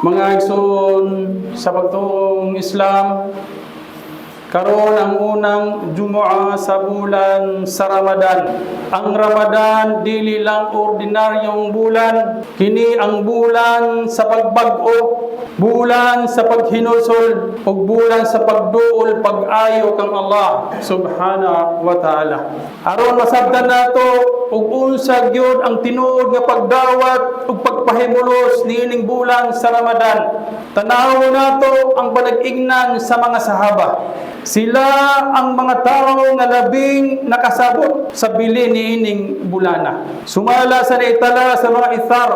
Mga igsoon sa pagtuong Islam, karon ang unang Jumu'ah sa bulan sa Ramadan. Ang Ramadan dili lang ordinaryong bulan, kini ang bulan sa pagbag-o, bulan sa paghinusol, ug bulan sa pagduol pag-ayo kang Allah subhanahu wa ta'ala. Aron masabtan nato ug unsa gyud ang tinuod nga pagdawat ug pagpahimulos niining bulan sa Ramadan. Tanaw nato ang panag-ignan sa mga sahaba. Sila ang mga tao nga labing nakasabot sa bili niining bulana. Sumala sa naitala sa mga ithar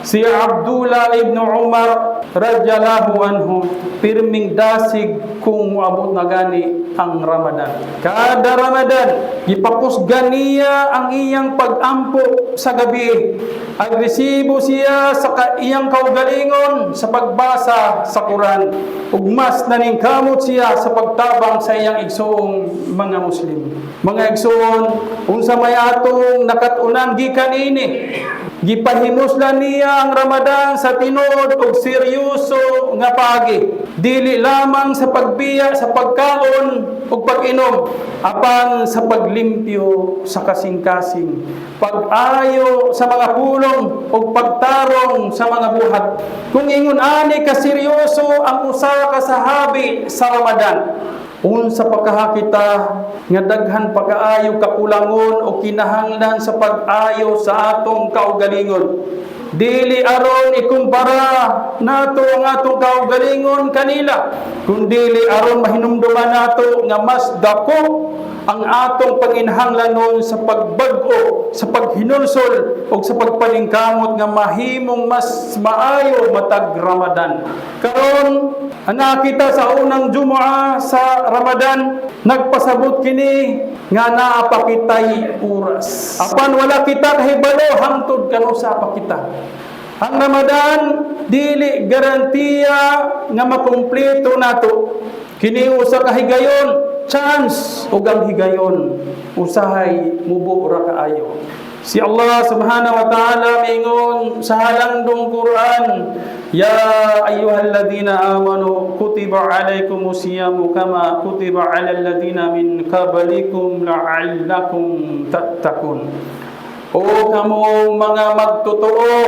si Abdullah ibn Umar radhiyallahu anhu, pirming dasig kung moabot na gani ang Ramadan. Kada Ramadan gipakusgan niya ang iyang pag-ampo sa gabi. Agresibo siya sa iyang kaugalingon sa pagbasa sa Quran. Ug mas naningkamot siya sa pagtabang sa iyang igsoong mga Muslim. Mga igsoon, unsa may atong nakatunan gikan ini, gipahimuslan niya ang Ramadan sa tinuod ug seryoso nga paagi. Dili lamang sa pagbiya sa pagkaon ug pag-inom, apan sa paglimpyo sa kasing-kasing, pag-ayo sa mga pulong ug pagtarong sa mga buhat. Kung ingon ani ka seryoso ang usa ka sahabi sa Ramadan, unsa pagkahakita nga daghan pagkaayo kakulangon o kinahanglan sa pag-ayo sa atong kaugalingon. Dili aron ikumpara nato ang atong kaugalingon kanila, kundi aron mahinumduman nato nga mas dako ang atong panginhanglanon sa pagbag-o, sa paghinulsol o sa pagpaningkamot nga mahimong mas maayo matag Ramadan. Karon ana kita sa unang Jumu'ah sa Ramadan, nagpasabot kini nga naa pa kitay oras. Apan wala kita kahibalo hangtod kanusa pa kita. Ang Ramadan dili garantiya nga makumpleto nato. Kini usa ka higayon, chance ug ang higayon usahay mubo ra kaayo. Si Allah subhanahu wa ta'ala mingon sa halangdong Quran, ya ayyuhalladhina amanu kutiba alaykumus siyamu kama kutiba alal ladina min qablikum la'allakum tattaqun. O kamong mga magtotoo,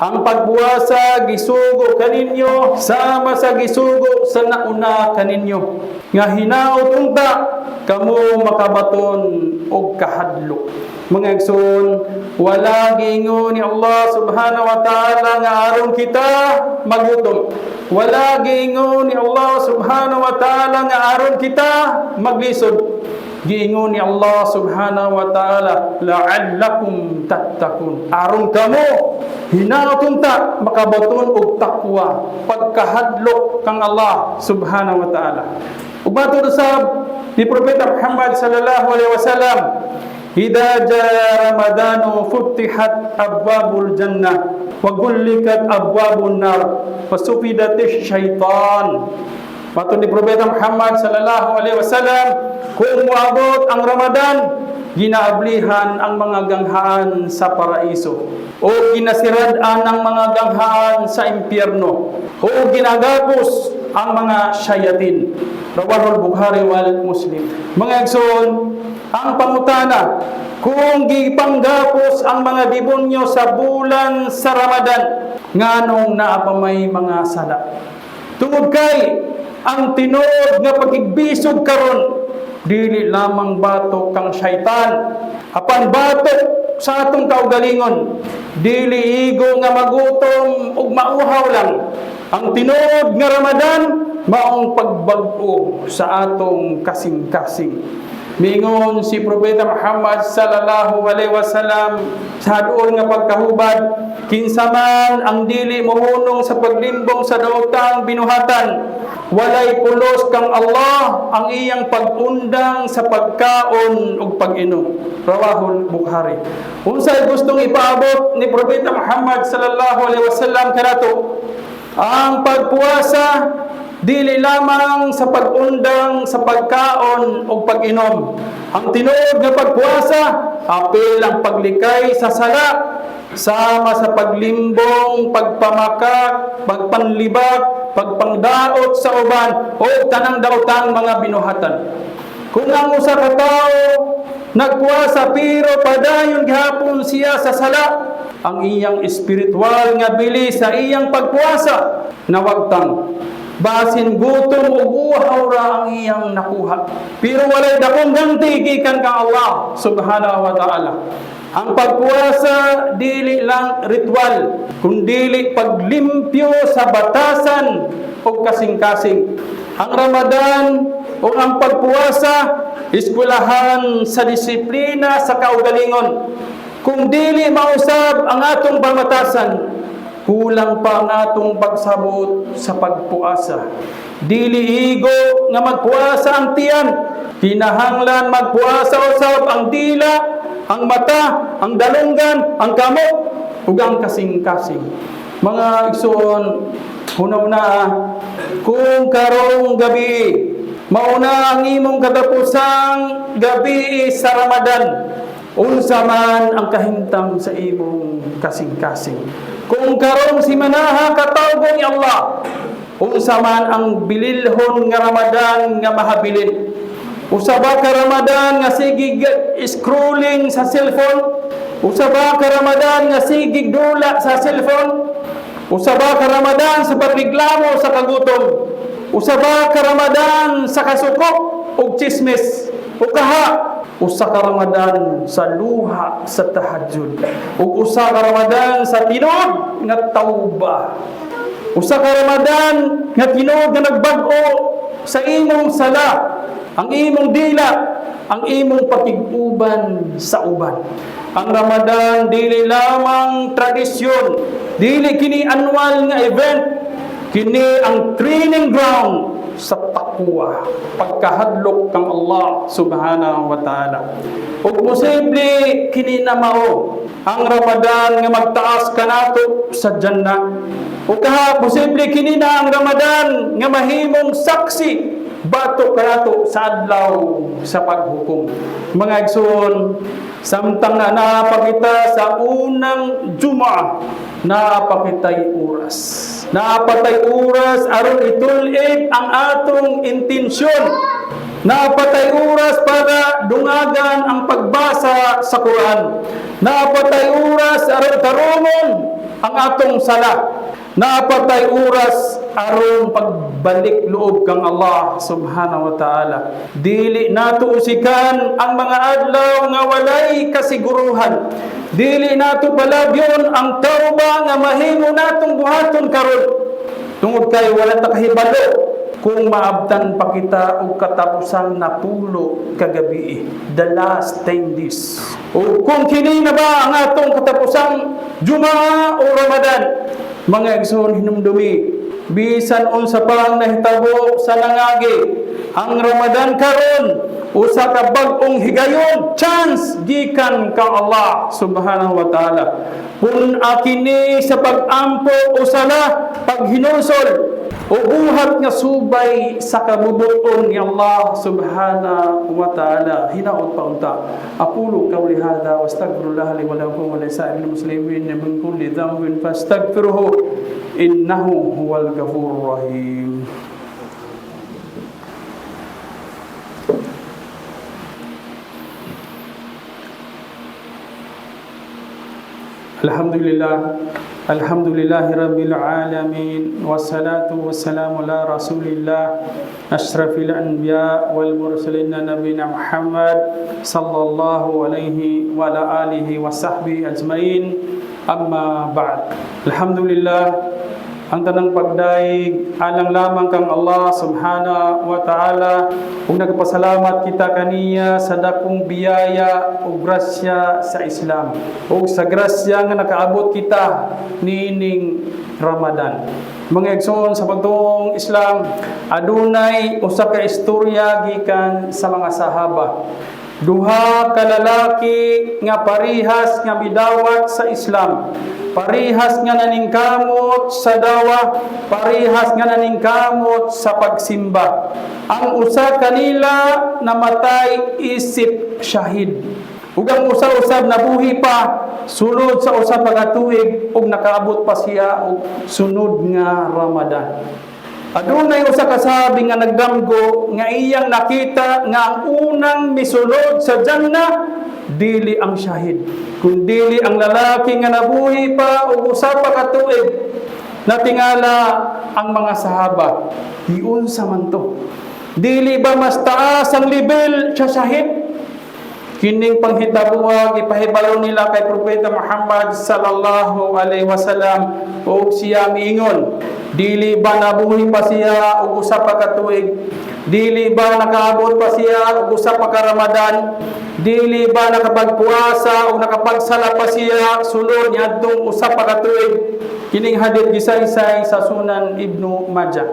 ang pagbuwasa gisugo kaninyo sama sa gisugo sa nauna kaninyo, nga hinaot unta kamo makabaton og kahadlok. Mga igsoon, wala gingon ni Allah subhanahu wa ta'ala nga aron kita magutom. Wala gingon ni Allah subhanahu wa ta'ala nga aron kita maglisod. Giingon ni Allah subhanahu wa ta'ala, la'allakum tattaqun. Aron kamo hinaot unta makabaton og takwa, pagkahadlok kang Allah subhanahu wa ta'ala. Ug matud usab ni Propeta Muhammad sallallahu alaihi wasallam, idza jaa ramadanu futihat abwabul jannah wa ghullikat abwabun nar wa sufidatish syaitan. Matud ni Propeta Muhammad sallallahu alaihi wasallam, kung moabot ang Ramadan, ginaablihan ang mga ganghaan sa paraiso o ginasirad-an ang mga ganghaan sa impyerno o ginagapos ang mga syayatin. Rawahul Bukhari wal Muslim. Mga igsoon, ang pangutana, kung gipanggapos ang mga demonyo sa bulan sa Ramadan, nganong naapamay mga sala? Tungod kay ang tinuod nga pagigbisog karon, dili lamang batok kang syaitan, apan batok sa atong kaugalingon. Dili igo nga magutom ug mauhaw lang. Ang tinuod nga Ramadan maong pagbag-o sa atong kasing-kasing. Mingon si Propeta Muhammad sallallahu alaihi wasallam sa duol nga pagkahubad, kinsa man ang dili mohunong sa paglimbong sa daotang binuhatan, walay pulos kang Allah ang iyang pag-undang sa pagkaon ug pag-inom. Rawahul Bukhari. Unsay gustong ipaabot ni Propeta Muhammad sallallahu alaihi wasallam kanato, ang pagpuasa dili lamang sa pag-undang sa pagkaon o pag-inom. Ang tinuod nga pagpuasa, apil ang paglikay sa sala, sama sa paglimbong, pagpamakak, pagpanlibak, pagpangdaot sa uban o tanang daotang mga binuhatan. Kung ang usa ka tawo nagpuasa pero padayon gihapon siya sa sala, ang iyang espiritual nga bili sa iyang pagpuasa nawagtang. Basin gutom ug uhaw ra ang iyang nakuha. Pero walay dakong ganti gikan kang Allah subhanahu wa ta'ala. Ang pagpuasa dili lang ritual, kundi paglimpyo sa batasan o kasing-kasing. Ang Ramadan o ang pagpuasa eskwelahan sa disiplina sa kaugalingon. Kung dili mausab ang atong pamatasan, kulang pa ang atong pagsabot sa pagpuasa. Dili igo nga magpuasa ang tiyan. Kinahanglan magpuasa usab ang dila, ang mata, ang dalunggan, ang kamot, ug ang kasing-kasing. Mga igsoon, una-una, kung karong gabi, mauna ang imong katapusang gabi sa Ramadan, unsa man ang kahimtang sa imong kasing-kasing. Kung karong simanaha katawgon ni Allah, unsa man ang bililhon nga Ramadan nga mahabilin. Usa ba ka Ramadan nga sigig scrolling sa cellphone? Usa ba ka Ramadan nga sigig dula sa cellphone? Usa ba ka Ramadan sa pagreklamo sa kagutom? Usa ba ka Ramadan sa kasukok ug chismis? O kaha, usa ka Ramadan sa luha sa tahajjud. Ug usa ka Ramadan sa tinud nga tawba. Usa ka Ramadan nga tinud nga nagbag-o sa imong sala, ang imong dila, ang imong pakiguban sa uban. Ang Ramadan dili lamang tradisyon, dili kini annual nga event, kini ang training ground sa takwa, pagkahadlok kang Allah subhanahu wa ta'ala. Ug posible kini na mao ang Ramadan nga magtaas kanato sa Jannah. O kaha posible kini na ang Ramadan nga mahimong saksi bato kanato sa adlaw sa paghukom. Mga igsoon, samtang na napakita sa unang Jumaa, napakitay oras. Napatay oras aron itulig ang atong intensyon. Napatay oras para dungagan ang pagbasa sa Quran. Napatay oras aron tarungon ang atong sala. Napatay oras aron pagbalik loob kang Allah subhanahu wa ta'ala. Dili nato usikan ang mga adlaw nga walay kasiguruhan. Dili nato palabyon ang tawba nga mahimo natong buhaton karon. Tungod kay wala ta kahibalo kung maabtan pa kita og katapusang napulo kagabi, the last 10 days. O kung kini na ba ang atong katapusang Jumaa o Ramadan, mga igsoon hinumdumi, bisan unsa pa ang nahitabo sa nangagi, ang Ramadan karon usa ka bag-ong higayon, chance gikan kang Allah subhanahu wa ta'ala. Kung akini sa pag-ampo o sala, paghinusol o buhat nga subay sa kabubuton ni Allah subhanahu wa ta'ala, hinaot pa unta. Aqulu qawli hadha wa astaghfirullah li wa lakum wa li sa'iril muslimin min kulli dhanbin fastaghfiruhu innahu huwal ghafurur rahim. Alhamdulillahi Rabbil Alamin, wassalatu wassalamu ala Rasulillah asyrafil anbiya wal mursalin nabiyina Muhammad sallallahu alaihi wa ala alihi wa sahbihi ajmain. Amma ba'd. Alhamdulillah, ang tanang pagdaig alang lamang kang Allah subhanahu wa ta'ala. Kung nagpasalamat kita kaniya sa dakong biyaya o grasya sa Islam, o sa grasya nga nakaabot kita niining Ramadan. Mga igsoon sa pagtuong Islam, adunay usa ka istorya gikan sa mga sahaba. Duha ka lalaki nga parihas nga midawat sa Islam. Parihas nga naningkamot sa dawa, parihas nga naningkamot sa pagsimba. Ang usa kanila namatay isip syahid. Ug ang usa-usab nabuhi pa sulod sa usa pa ka tuig ug nakaabot pa siya og sunod nga Ramadan. Adunay usa ka sahabi nga nagdamgo nga iyang nakita nga ang unang misulod sa Jannah dili ang syahid, kundi ang lalaki nga nabuhi pa og usa pa ka tuig. Natingala ang mga sahaba, giunsa man to? Dili ba mas taas ang level sa syahid? Kining panghitabuag ipahibalo nila kay Propeta Muhammad sallallahu alaihi wasallam o siya miingon, dili ba nabuhi pa siya og usa pa ka tuig? Dili ba nakaabot pa siya og usa pa ka Ramadan? Dili ba nakapagpuasa o nakapagsala pa siya sulod niadtong usa pa ka tuig? Kining hadith gisaysay sa Sunan Ibnu Majah.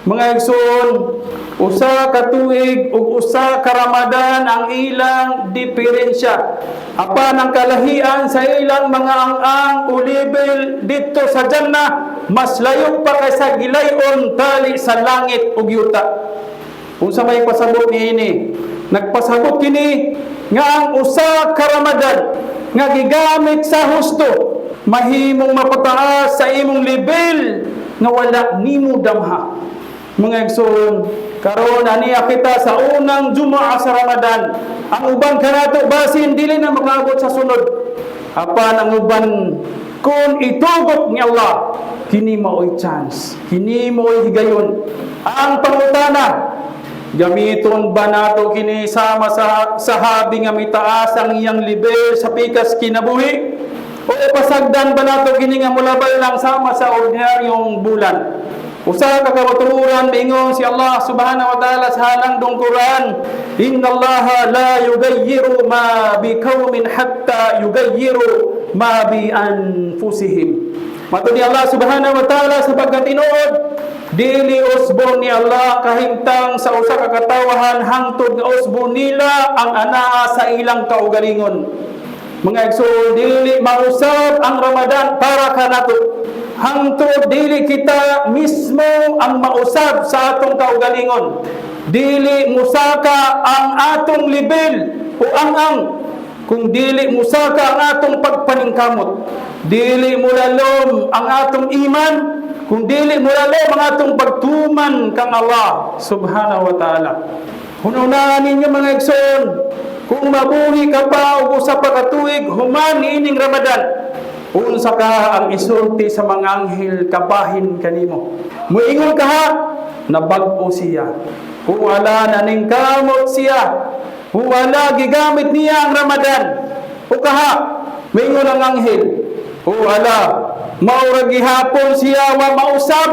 Mga igsoon, usa ka tuig ug usa ka Ramadan ang ilang diferensya. Apan ang kalahian sa ilang mga ang-ang o level dito sa Jannah mas layo pa kaysa gilayon tali sa langit ug yuta. Unsa may pasabot niini? Nagpasabot kini nga ang usa ka Ramadan nga gigamit sa husto mahimong mapataas sa imong level nga wala nimo damha. Mga igsoon, karon aniya kita sa unang Jumaa sa Ramadan. Ang uban kanato basin dili na makaabot sa sunod. Apan ang uban kung itugot ni Allah, kini mao'y chance, kini mao'y higayon. Ang pangutana, gamiton ba nato kini sama sa sahabi nga mitaas ang iyang level sa pikas kinabuhi? O pasagdan ba nato kini nga mulabal lang sama sa ordinaryong bulan? Usa ka kamatururan mingon si Allah subhanahu wa ta'ala sa halang dong Quran, inna Allah la yugayyiru ma biqaumin hatta yugayyiru ma bi anfusihim. Matud ni Allah subhanahu wa ta'ala sa pagkatinuod, dili usbon ni Allah kahimtang sa usa ka katawahan hangtod nga usbon nila ang anaa sa ilang kaugalingon. Mga igsoon, dili mausab ang Ramadan para kanato. Hangtod dili kita mismo ang mausab sa atong kaugalingon. Dili musaka ang atong level o ang kung dili musaka ang atong pagpaningkamot. Dili mulalom ang atong iman, kung dili mulalom ang atong pagtuman kang Allah subhanahu wa ta'ala. Hununan ninyo mga igsoon, kung mabuhi ka pa o usa pa ka tuig human ining Ramadan, unsa ka ang isulti sa mga anghel kabahin kanimo. Muingon ka ha, nabag-o siya. Wala na ning kamot siya. Wala gigamit niya ang Ramadan. O kaha, muingon ang anghel. Wala, maura gihapon siya wa mausab.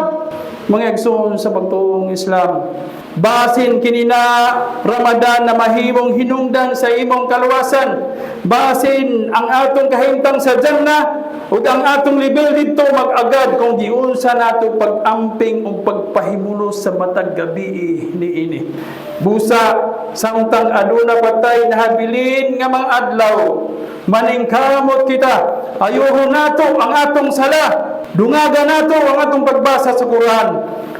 Mga igsoon sa pagtuong Islam, basin kinina Ramadan na mahimong hinungdan sa imong kaluwasan, basin ang atong kahimtang sa Jannah ug ang atong level dito mag-agad kung giunsa nato pag-amping ug pagpahimulos sa matag gabi niini. Busa samtang aduna patay nahabilin nga mga adlaw, maningkamot kita, ayuhon nato ang atong sala, dungaga nato ang atong pagbasa sa Quran,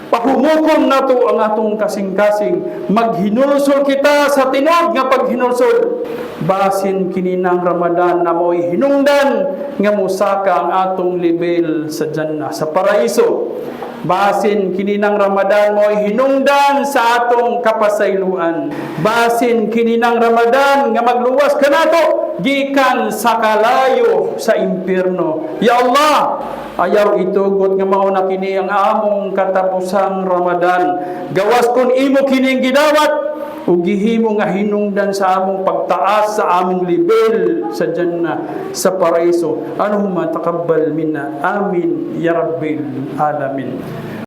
pahumukom nato ang atong kasing-kasing, maghinulsol kita sa tinud nga paghinulsol. Basin kininang Ramadan na mo'y hinungdan nga musaka ang atong level sa Jannah, sa paraiso. Basin kininang Ramadan mo'y hinungdan sa atong kapasayloan. Basin kininang Ramadan nga magluwas ka nato gikan sa kalayo sa impierno. Ya Allah, ayaw itugot nga mauna kini ang among katapusang Ramadan. Gawas kun imo kining gidawat ug gihimo nga hinungdan sa among pagtaas sa among level sa Jannah, sa paraiso. Allahumma taqabbal minna, amin ya rabbil alamin.